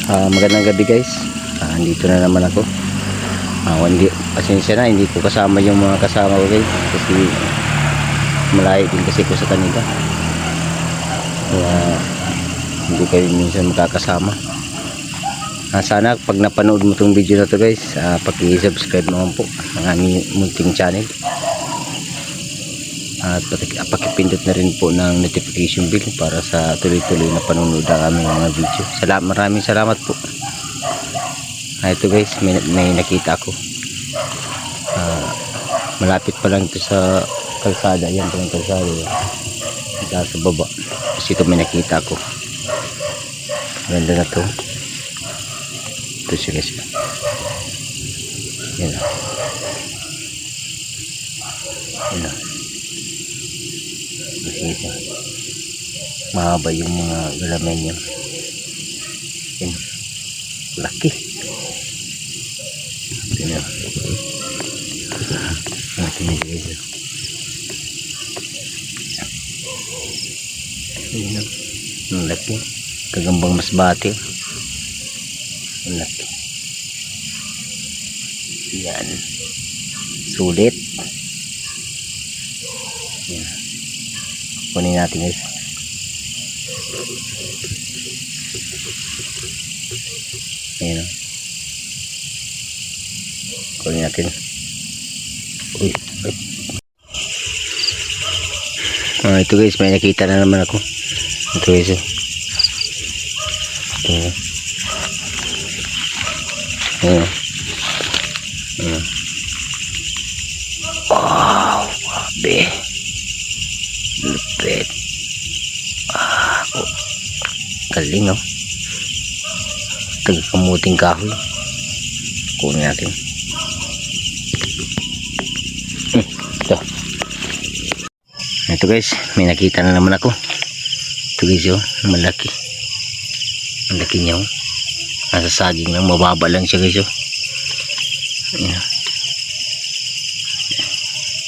Magandang gabi guys. Andito na naman ako. Hindi, pasensya na, hindi ko kasama yung mga kasama ko guys. Kasi malayo din kasi ko sa kanila. Kaya hindi kayo minsan makakasama. Sana pag napanood mo itong video na to guys, paki-subscribe naman po ang aming munting channel. At pakipindot na rin po ng notification bell para sa tuloy-tuloy na panonood ng aming mga video. Maraming salamat po. Ito guys, may nakita ako. Malapit pa lang ito sa kalsada. Yan po yung kalsada. Ito sa baba. Kasi ito may nakita ako. Ganda na to. Ito siya guys. Yan. Yan. Nakita. Mahaba yung mga galaman niya. Yan. Laki. Yan. Natin yung guys. Yan. Ang laki. Kagambang masbate. Ang laki. Yan. Sulit. Yan. Kunin natin guys. Ayan. Kunin natin. Uy. Ito guys, may nakita na naman ako. Ito guys. Ito. Ayan. Ayan. Wow, grabe. Lupit. Galing oh. Tagakamuting kahoy. Kunin natin. Ito guys, may nakita na naman ako. Ito guys oh, malaki. Ang laki niya oh. Nasa saging lang, mababa lang siya guys oh. Ayan.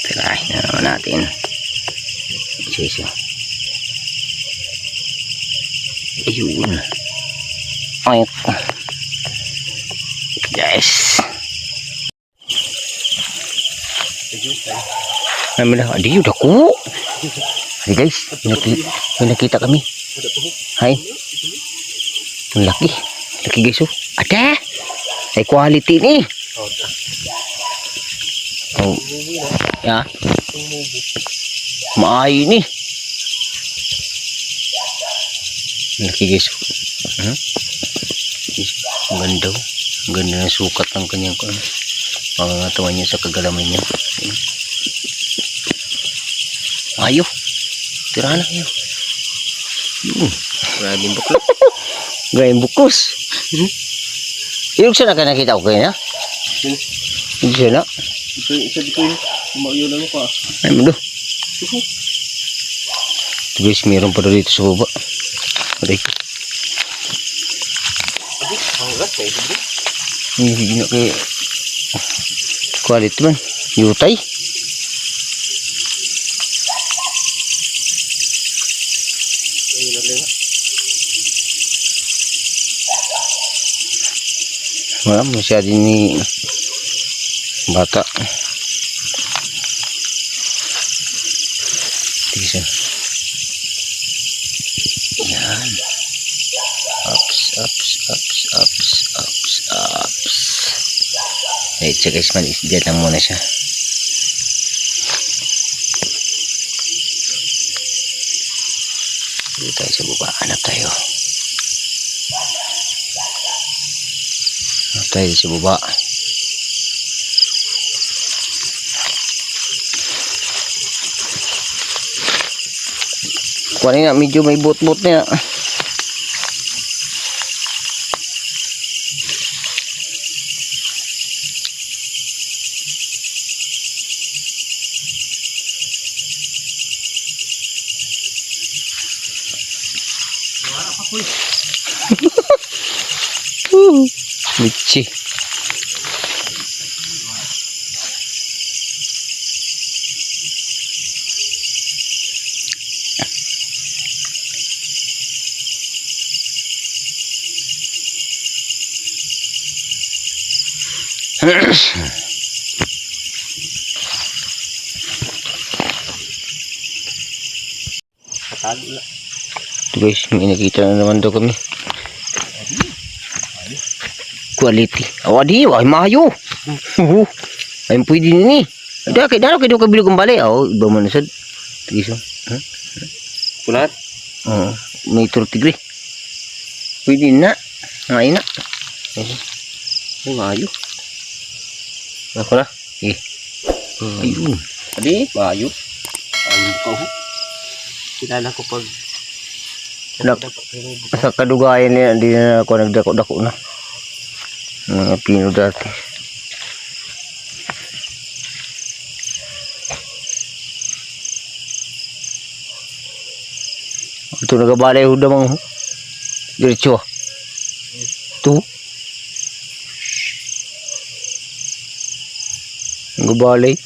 Tirahin na naman natin. Guys oh. Ayun. Ay. Guys. Di udah ku. Hai guys, may nakita kami. Hai. Ang laki. Laki guys oh. Ada. Ay quality ni. Oh. Ya. Maayo ni. Laki guys. Ang ganda. Ang ganda ng sukat ng kanyang pangangatawan niya sa kagalaman niya. Ayo. Tira na kayo. Grabing bukos. Grabing bukos. Ilog siya na ka nakita ko kayo na? Hindi siya na? Isa di ko yun. Umayo lang pa. Ay mo do. Guys, meron pa dito sa baba. Aray. Hanggat kayo dito. Hindi na kayo. Quality man. Yutay. Wala masyado ni bata. Tingnan. Yan. Ups. Wait, so guys, maliit lang muna siya. Dito tayo sa baba. Hanap tayo. Sa baba. Kunin nga, medyo may bot-bot na. Michi. Patalo na. Ito guys, may nakita na naman daw kami. Quality. Adi, ay mayo. Ay pwede ni. Ada kay daro kay do kabilo kembali. Iba man sad. Tigiso. Pulat. May turtigre. Pwede na. Ngay na. Ay, mayo. Ako na. Ayun. Adi, mayo. Ayun ko. Kilala ko pag Sa kadugayan niya, hindi na ako nagdako-dako na. Mga pino dati. Ito nagabalay ho damang diretso. Ito. Nagabalay.